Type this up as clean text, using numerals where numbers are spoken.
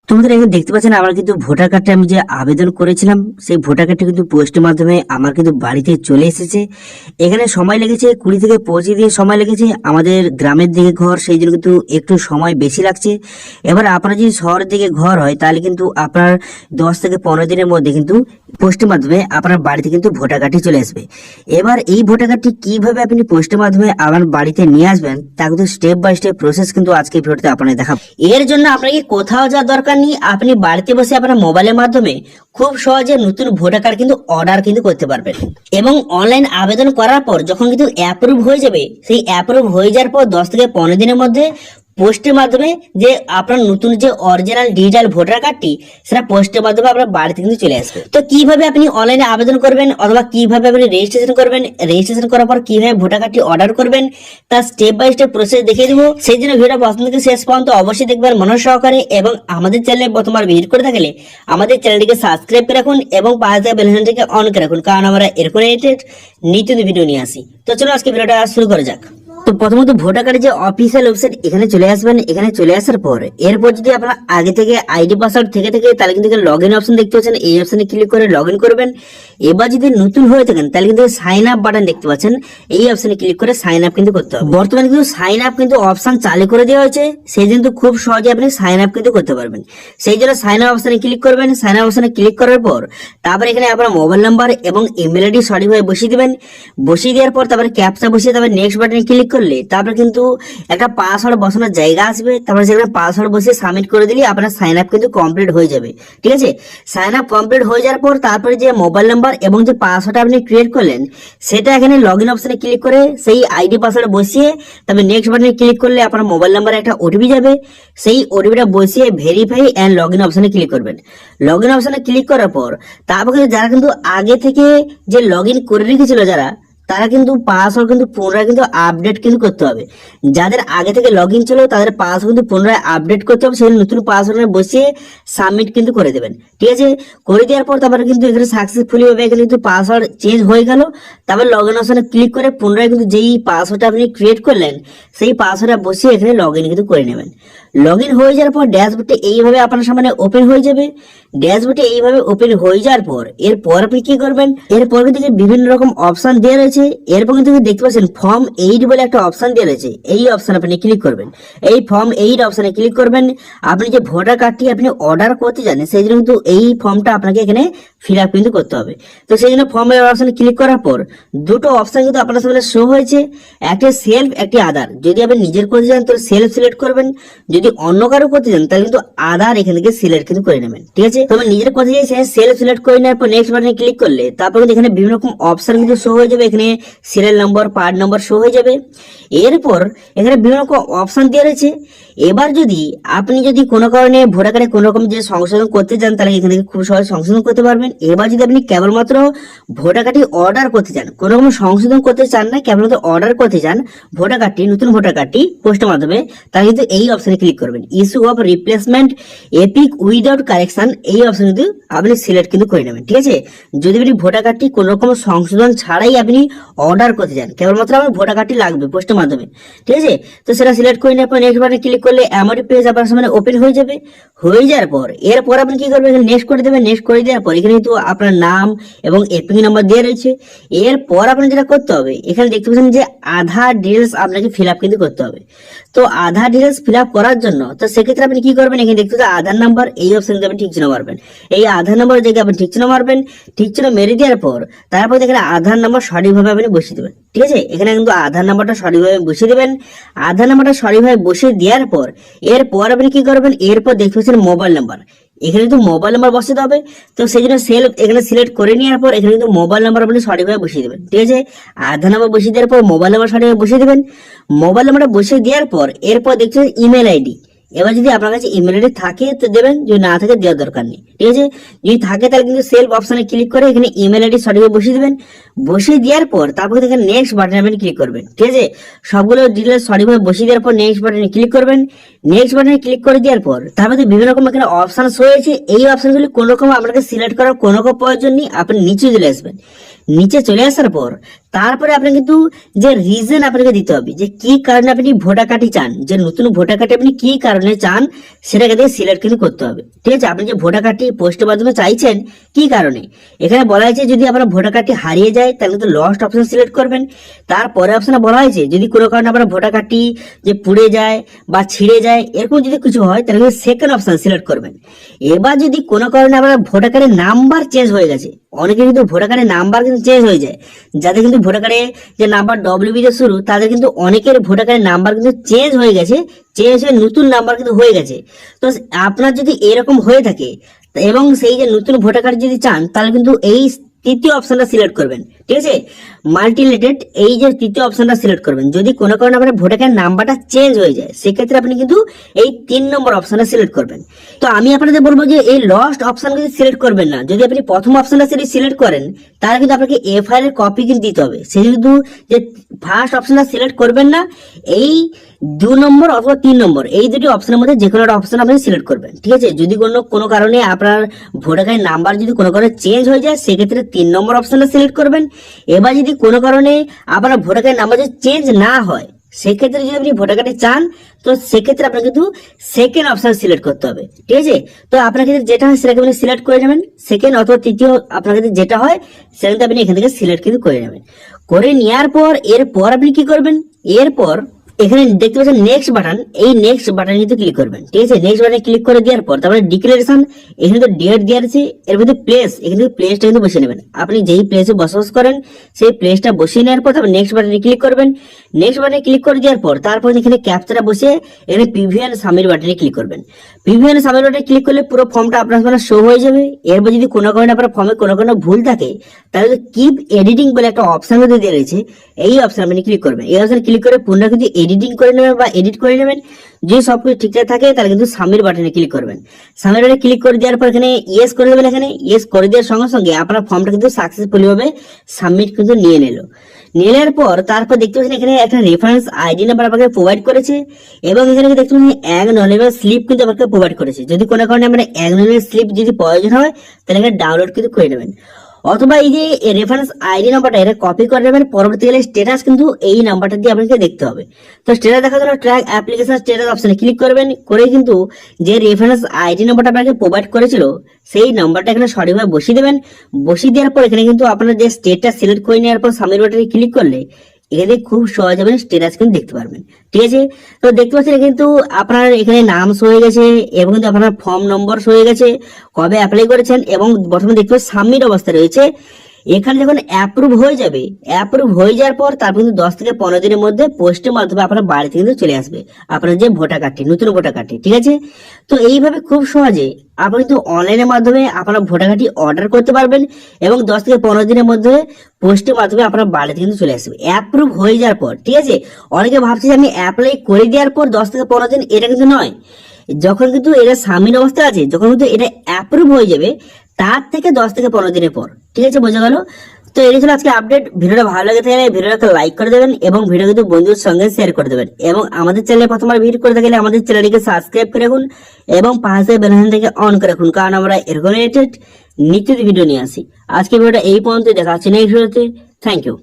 তোমাদের এখানে দেখতে পাচ্ছেন আমার কিন্তু ভোটার কার্ডটা আমি যে আবেদন করেছিলাম সেই ভোটার কার্ডটা কিন্তু পোস্টের মাধ্যমে আমার কিন্তু বাড়িতে চলে এসেছে। এখানে সময় লেগেছে 20 থেকে 25 দিন সময় লেগেছে। আমাদের গ্রামের দিকে ঘর, সেই জন্য কিন্তু একটু সময় বেশি লাগছে। এবার আপনার যদি শহরের দিকে ঘর হয় তাহলে কিন্তু আপনার 10 থেকে 15 দিনের মধ্যে কিন্তু পোস্টের মাধ্যমে আপনার বাড়িতে কিন্তু ভোটার কার্ডটি চলে আসবে। এবার এই ভোটার কার্ডটি কিভাবে আপনি পোস্টের মাধ্যমে আমার বাড়িতে নিয়ে আসবেন তা কিন্তু স্টেপ বাই স্টেপ প্রসেস কিন্তু আজকে ভিডিওতে আপনাদের দেখাবো। এর জন্য আপনাকে কোথাও যাওয়ার দরকার নেই, আপনি বাড়িতে বসে আপনার মোবাইলের মাধ্যমে খুব সহজে নতুন ভোটার কার্ড কিন্তু অর্ডার কিন্তু করতে পারবেন। এবং অনলাইন আবেদন করার পর যখন কিন্তু অ্যাপ্রুভ হয়ে যাবে, সেই অ্যাপ্রুভ হয়ে যাওয়ার পর 10 থেকে 15 দিনের মধ্যে পোস্টের মাধ্যমে যে আপনার নতুন যে অরিজিনাল ডিজিটাল ভোটার কার্ডটি সেটা পোস্টের মাধ্যমে আপনার বাড়িতে কিন্তু চলে আসবে। তো কিভাবে আপনি অনলাইনে আবেদন করবেন অথবা কিভাবে আপনি রেজিস্ট্রেশন করবেন, রেজিস্ট্রেশন করার পর কিভাবে ভোটার কার্ডটি অর্ডার করবেন তার স্টেপ বাই স্টেপ প্রসেস দেখিয়ে দেবো। সেই জন্য ভিডিওটা প্রথম থেকে শেষ পর্যন্ত অবশ্যই দেখবেন মনোযোগ সহকারে, এবং আমাদের চ্যানেলে প্রথমবার ভিজিট করে থাকলে আমাদের চ্যানেলটিকে সাবস্ক্রাইব করে রাখুন এবং পাশে থাকা বেল আইকনটিকে অন করে রাখুন, কারণ আমরা এরকম রিলেটেড নিত্য ভিডিও নিয়ে আসি। তো চলো আজকে ভিডিওটা শুরু করা যাক। তো প্রথমত ভোটার কার্ডের যে অফিসিয়াল ওয়েবসাইট এখানে চলে আসবেন। এখানে চলে আসার পর এরপর যদি আপনার আগে থেকে আইডি পাসওয়ার্ড থেকে তাহলে কিন্তু লগ ইন অপশন দেখতে পাচ্ছেন, এই অপশনে ক্লিক করে লগ ইন করবেন। এবার যদি নতুন হয়ে থাকেন তাহলে কিন্তু সাইন আপ বাটন দেখতে পাচ্ছেন, এই অপশনে ক্লিক করে সাইন আপ কিন্তু করতে হবে। বর্তমানে কিন্তু সাইন আপ কিন্তু অপশন চালু করে দেওয়া হয়েছে, সেই জন্য খুব সহজে আপনি সাইন আপ কিন্তু করতে পারবেন। সেই জন্য সাইন আপ অপশনে ক্লিক করবেন। সাইন আপ অপশনে ক্লিক করার পর তারপর এখানে আপনার মোবাইল নাম্বার এবং ইমেল আইডি সঠিকভাবে বসিয়ে দিবেন। বসিয়ে দেওয়ার পর তারপরে ক্যাপচা বসিয়ে তারপর নেক্সট বাটনে ক্লিক করলে তারপর কিন্তু একটা পাসওয়ার্ড বসানোর জায়গা আসবে। তারপরে সেখানে পাসওয়ার্ড বসিয়ে সাবমিট করে দিলে আপনার সাইন আপ কিন্তু কমপ্লিট হয়ে যাবে। ঠিক আছে, সাইন আপ কমপ্লিট হয়ে যাওয়ার পর তারপরে যে মোবাইল নাম্বার এবং যে পাসওয়ার্ড আপনি ক্রিয়েট করলেন সেটা এখানে লগ ইন অপশনে ক্লিক করে সেই আইডি পাসওয়ার্ড বসিয়ে তারপরে নেক্সট বাটনে ক্লিক করলে আপনার মোবাইল নাম্বারে একটা ওটিপি যাবে। সেই ওটিপিটা বসিয়ে ভেরিফাই এন্ড লগ ইন অপশনে ক্লিক করবেন। লগ ইন অপশনে ক্লিক করার পর তারপর যারা কিন্তু আগে থেকে যে লগ ইন করে রেখেছিল তারা কিন্তু পাসওয়ার্ড কিন্তু পুনরায় কিন্তু আপডেট কিন্তু করতে হবে। যাদের আগে থেকে লগ ইন ছিল তাদের পাসওয়ার্ড কিন্তু পুনরায় আপডেট করতে হবে। সেই নতুন পাসওয়ার্ড বসিয়ে সাবমিট কিন্তু করে দেবেন। ঠিক আছে, করে দেওয়ার পর তারপরে কিন্তু এখানে সাকসেসফুলি ভাবে এখানে কিন্তু পাসওয়ার্ড চেঞ্জ হয়ে গেল। তারপর লগ ইন অপশনে ক্লিক করে পুনরায় কিন্তু যেই পাসওয়ার্ডটা আপনি ক্রিয়েট করলেন সেই পাসওয়ার্ডটা বসিয়ে এখানে লগ ইন কিন্তু করে নেবেন। লগ ইন হয়ে যাওয়ার পর ড্যাশবোর্ডটা এইভাবে আপনার সামনে ওপেন হয়ে যাবে। ড্যাশবোর্ডে এইভাবে ওপেন হয়ে যাওয়ার পর এরপর আপনি কি করবেন, এরপর কিন্তু বিভিন্ন রকম অপশন দেওয়া রয়েছে। এরপর কিন্তু দেখতে পাচ্ছেন ফর্ম 8 বলে একটা অপশন দেওয়া রয়েছে, এই অপশন আপনি ক্লিক করবেন। এই ফর্ম 8 অপশনে ক্লিক করবেন। আপনি যে ভোটার কার্ডটি আপনি অর্ডার করতে জানেন সেই জন্য কিন্তু এই ফর্মটা আপনাকে এখানে ফিল আপ কিন্তু করতে হবে। তো সেই জন্য ফর্ম অপশনে ক্লিক করার পর দুটো অপশন কিন্তু আপনার সামনে শো হয়েছে, একটা সেলফ একটি আধার। যদি আপনি নিজের করতে চান তো সেলফ সিলেক্ট করবেন, যদি অন্য কারো করতে চান তাহলে কিন্তু আধার এখান থেকে সিলেক্ট কিন্তু করে নেবেন। ঠিক আছে, তো নিজের করতে চাই সেলফ সিলেক্ট করে নেওয়ার পর নেক্সট বাটনে ক্লিক করলে তারপর কিন্তু এখানে বিভিন্ন রকম অপশন কিন্তু শো হয়ে যাবে। এখানে serial number, part number show হয়ে যাবে। এরপর এখানে বিভিন্ন রকম অপশন দেওয়া রয়েছে। এবার যদি আপনি কোনো কারণে ভোটার কার্ডে কোনো রকম যে সংশোধন করতে চান তাহলে এখান থেকে খুব সহজে সংশোধন করতে পারবেন। এবার যদি আপনি কেবলমাত্র ভোটার কার্ডটি অর্ডার করতে চান, কোনো রকম সংশোধন করতে চান না, কেবলমাত্র অর্ডার করতে চান ভোটার কার্ডটি, নতুন ভোটার কার্ডটি পোস্টের মাধ্যমে, তাহলে কিন্তু এই অপশনে ক্লিক করবেন। Issue of replacement epic without correction, এই অপশন কিন্তু আপনি সিলেক্ট কিন্তু করে নেবেন। ঠিক আছে, যদি আপনি ভোটার কার্ডটি কোনো রকম সংশোধন ছাড়াই আপনি অর্ডার করতে চান, কেবলমাত্র আমার ভোটার কার্ডটি লাগবে পোস্টের মাধ্যমে, ঠিক আছে, তো সেটা সিলেক্ট করে নেওয়ার পর নেক্সট বাটনে ক্লিক করলে এমন পেজ আপনার সামনে ওপেন হয়ে যাবে। হয়ে যাওয়ার পর এরপর আপনি কি করবেন, নেক্সট করে দেবেন। নেক্সট করে দেওয়ার পর এখানে কিন্তু আপনার নাম এবং এপিক নাম্বার দেওয়া রয়েছে। এরপর আপনার যেটা করতে হবে, এখানে দেখতে পাচ্ছেন যে আধার ডিটেলস আপনাকে ফিল আপ কিন্তু করতে হবে। তো আধার ডিটেলস ফিল আপ করার জন্য তো সেক্ষেত্রে আপনি কি করবেন, এখানে দেখতে পাচ্ছেন আধার নাম্বার, এই অপশনে আপনি ঠিক চিহ্ন মারবেন। এই আধার নাম্বারের জায়গায় আপনি ঠিক চিহ্ন মারবেন। ঠিক চিহ্ন মেরে দেওয়ার পর তারপর এখানে আধার নাম্বার সঠিকভাবে আপনি বসিয়ে দেবেন। ঠিক আছে, এখানে কিন্তু আধার নাম্বারটা সঠিকভাবে বসিয়ে দেবেন। আধার নাম্বারটা সঠিকভাবে বসিয়ে দেওয়ার পর এরপর আপনি কি করবেন, এরপর দেখতে পাচ্ছেন মোবাইল নাম্বার, এখানে কিন্তু মোবাইল নাম্বার বসাতে হবে। তো সেই জন্য সেলফ এখানে সিলেক্ট করে নেওয়ার পর এখানে কিন্তু মোবাইল নাম্বার আপনি সঠিকভাবে বসিয়ে দেবেন। ঠিক আছে, আধার নাম্বার বসিয়ে দেওয়ার পর মোবাইল নাম্বার সঠিকভাবে বসিয়ে দেবেন। মোবাইল নাম্বারটা বসিয়ে দেওয়ার পর এরপর দেখছেন ইমেল আইডি। এবার যদি আপনার কাছে ইমেল আইডি থাকে তো দেবেন, যদি না থাকে দেওয়ার দরকার নেই। ঠিক আছে, যদি থাকে তাহলে কিন্তু সেলফ অপশনে ক্লিক করে এখানে ইমেল আইডি সঠিকভাবে বসিয়ে দেবেন। বসিয়ে দেওয়ার পর তারপর এখানে নেক্সট বাটনে আপনি ক্লিক করবেন। ঠিক আছে, সবগুলো ডিটেলস সঠিকভাবে বসিয়ে দেওয়ার পর নেক্সট বাটনে ক্লিক করবেন। নেক্সট বাটনে ক্লিক করে দেওয়ার পর তারপরে বিভিন্ন রকম এখানে অপশন হয়েছে। এই অপশনগুলি কোনো রকম আপনাকে সিলেক্ট করার কোনো রকম প্রয়োজন নেই। আপনি নিচে চলে আসবেন। নিচে চলে আসার পর তারপরে আপনি কিন্তু যে রিজন আপনাকে দিতে হবে, যে কি কারণে আপনি ভোটার কার্ডটি চান, যে নতুন ভোটার কার্ডটি আপনি কি কারণে চান সেটাকে দিয়ে সিলেক্ট কিন্তু করতে হবে। ঠিক আছে, আপনি যে ভোটার কার্ডটি পোস্টের মাধ্যমে চাইছেন কি কারণে, এখানে বলা হয়েছে যদি আপনার ভোটার কার্ডটি হারিয়ে যায় তাহলে কিন্তু লস্ট অপশন সিলেক্ট করবেন। তারপরে অপশনে বলা হয়েছে যদি কোনো কারণে আপনার ভোটার কার্ডটি যে পুড়ে যায় বা ছিঁড়ে যায় এরকম যদি কিছু হয় তাহলে সেকেন্ড অপশন সিলেক্ট করবেন। এবার যদি কোনো কারণে আপনার ভোটার কার্ডের নাম্বার চেঞ্জ হয়ে গেছে, অনেকে কিন্তু ভোটার কার্ডের নাম্বার কিন্তু চেঞ্জ হয়ে যায়, যাদের কিন্তু ভোটার কার্ডে যে নাম্বার ডব্লিউবি দিয়ে শুরু তাদের কিন্তু অনেকের ভোটার কার্ডের নাম্বার কিন্তু চেঞ্জ হয়ে গেছে, চেঞ্জ হয়ে নতুন নাম্বার কিন্তু হয়ে গেছে। তো আপনার যদি এরকম হয়ে থাকে এবং সেই যে নতুন ভোটার কার্ড যদি চান তাহলে কিন্তু এই তৃতীয় অপশনটা সিলেক্ট করবেন। ঠিক আছে, মাল্টিলেটেড এই যে তৃতীয় অপশনটা সিলেক্ট করবেন। যদি কোনো কারণে আপনার ভোটার কার্ড নাম্বারটা চেঞ্জ হয়ে যায় সেক্ষেত্রে আপনি কিন্তু এই 3 নম্বর অপশনটা সিলেক্ট করবেন। তো আমি আপনাদের বলবো যে এই লস্ট অপশন কিন্তু সিলেক্ট করবেন না। যদি আপনি প্রথম অপশনটা সিলেক্ট করেন তাহলে কিন্তু আপনাকে এফআইআর এর কপি কিন্তু দিতে হবে। সেই কিন্তু যে ফার্স্ট অপশনটা সিলেক্ট করবেন না, এই 2 নম্বর অথবা 3 নম্বর এই দুটি অপশনের মধ্যে যে কোনো একটা অপশন আপনি সিলেক্ট করবেন। ঠিক আছে, যদি কোনো কারণে আপনার ভোটার কার্ডের নাম্বার যদি কোনো কারণে চেঞ্জ হয়ে যায় সেক্ষেত্রে 3 নম্বর অপশনটা সিলেক্ট করবেন। এবার যদি কোনো কারণে আপনার ভোটার কার্ডের নাম্বার যদি চেঞ্জ না হয় সেক্ষেত্রে যদি আপনি ভোটার কার্ডে চান তো সেক্ষেত্রে আপনার কিন্তু সেকেন্ড অপশন সিলেক্ট করতে হবে। ঠিক আছে, তো আপনার ক্ষেত্রে যেটা হয় সেটাকে আপনি সিলেক্ট করে নেবেন। সেকেন্ড অথবা তৃতীয় আপনার ক্ষেত্রে যেটা হয় সেটা কিন্তু আপনি এখান থেকে সিলেক্ট কিন্তু করে নেবেন। করে নেওয়ার পর এরপর আপনি কি করবেন, এরপর এখানে দেখতে পাচ্ছেন নেক্সট বাটন, এই নেক্সট বাটনে কিন্তু ক্লিক করবেন। ঠিক আছে, নেক্সট বাটনে ক্লিক করে দেওয়ার পর তারপরে ডিক্লারেশন, এখানে তো ডেট দেওয়া আছে, এর মধ্যে প্লেস, এখানে প্লেসটা কিন্তু বসিয়ে নেবেন। আপনি যেই প্লেসে বসবাস করেন সেই প্লেসটা বসিয়ে নেওয়ার পর তারপর নেক্সট বাটনে ক্লিক করবেন। নেক্সট বাটনে ক্লিক করে দেওয়ার পর তারপর এখানে ক্যাপচাটা বসিয়ে এখানে প্রিভিউ সাবমিট বাটনে ক্লিক করবেন। প্রিভিউ সাবমিট বাটনে ক্লিক করলে পুরো ফর্মটা আপনার সামনে শো হয়ে যাবে। এরপর যদি কোনো কারণে আপনার ফর্মে কোনো ভুল থাকে তাহলে কিপ এডিটিং বলে একটা অপশন কিন্তু দিয়ে রয়েছে, এই অপশন আপনি ক্লিক করবেন। এই অপশন ক্লিক করে পুনরায় কিন্তু এডিটিং করে নেবেন বা এডিট করে নেবেন। যদি সবকিছু ঠিকঠাক থাকে তাহলে কিন্তু সাবমিট বাটনে ক্লিক করবেন। সাবমিট বাটনে ক্লিক করে দেওয়ার পর এখানে ইয়েস করে দেবেন। এখানে ইয়েস করে দেওয়ার সঙ্গে সঙ্গে আপনার ফর্মটা কিন্তু সাকসেসফুলি ভাবে সাবমিট কিন্তু নিয়ে নিল। নেওয়ার পর তারপর দেখতে পাচ্ছেন এখানে একটা রেফারেন্স আইডি নাম্বার আপনাকে প্রোভাইড করেছে এবং এখানে দেখতে পাচ্ছেন অ্যাকনলেজমেন্ট স্লিপ কিন্তু আপনাকে প্রোভাইড করেছে। যদি কোনো কারণে আপনার অ্যাকনলেজমেন্ট স্লিপ যদি প্রয়োজন হয় তাহলে এখানে ডাউনলোড কিন্তু করে নেবেন, অথবা এই যে রেফারেন্স আইডি নাম্বারটা এটা কপি করে নেবেন। পরবর্তীকালে স্ট্যাটাস কিন্তু এই নাম্বারটা দিয়ে আপনাকে দেখতে হবে। তো স্ট্যাটাস দেখার জন্য ট্র্যাক অ্যাপ্লিকেশন স্ট্যাটাস অপশনে ক্লিক করবেন, করে কিন্তু যে রেফারেন্স আইডি নাম্বারটা আপনাকে প্রোভাইড করেছিল সেই নাম্বারটা এখানে সঠিকভাবে বসিয়ে দেবেন। বসিয়ে দেওয়ার পর এখানে কিন্তু আপনার যে স্টেটটা সিলেক্ট করে নেওয়ার পর সাবমিট বাটনে ক্লিক করলে এখানে খুব সহজে আপনি স্ট্যাটাস কিন্তু দেখতে পারবেন। ঠিক আছে, তো দেখতে পাচ্ছেন কিন্তু আপনার এখানে নাম শো হয়ে গেছে এবং কিন্তু আপনার ফর্ম নম্বর শো হয়ে গেছে, কবে অ্যাপ্লাই করেছেন এবং বর্তমানে দেখতে পাচ্ছেন সাবমিট অবস্থা রয়েছে। এখানে যখন অ্যাপ্রুভ হয়ে যাবে, অ্যাপ্রুভ হয়ে যাওয়ার পর তারপর কিন্তু 10 থেকে 15 দিনের মধ্যে পোস্টের মাধ্যমে আপনার বাড়িতে কিন্তু চলে আসবে আপনার যে ভোটার কার্ডটি, নতুন ভোটার কার্ডটি। ঠিক আছে, তো এইভাবে খুব সহজে আপনি কিন্তু অনলাইনের মাধ্যমে আপনার ভোটার কার্ডটি অর্ডার করতে পারবেন এবং 10 থেকে 15 দিনের মধ্যে পোস্টের মাধ্যমে আপনার বাড়িতে কিন্তু চলে আসবে অ্যাপ্রুভ হয়ে যাওয়ার পর। ঠিক আছে, অনেকে ভাবছে যে আমি অ্যাপ্লাই করে দেওয়ার পর 10 থেকে 15 দিন, এটা কিন্তু নয়। যখন কিন্তু এটা সাবমিট অবস্থা আছে, যখন কিন্তু এটা অ্যাপ্রুভ হয়ে যাবে তার থেকে 10 থেকে 15 দিনের পর। ঠিক আছে, বোঝা গেল? তো এই ছিল আজকে আপডেট। ভিডিওটা ভালো লাগে থাকলে ভিডিওটাকে লাইক করে দেবেন এবং ভিডিও কিন্তু বন্ধুদের সঙ্গে শেয়ার করে দেবেন এবং আমাদের চ্যানেলে প্রথমবার ভিজিট করে থাকলে আমাদের চ্যানেলটিকে সাবস্ক্রাইব করে রাখুন এবং পাশে বেল আইকন থেকে অন করে রাখুন, কারণ আমরা এরকম রিলেটেড নিত্য ভিডিও নিয়ে আসি। আজকে ভিডিওটা এই পর্যন্ত, দেখা হচ্ছে নেক্সট ভিডিওতে। Thank you.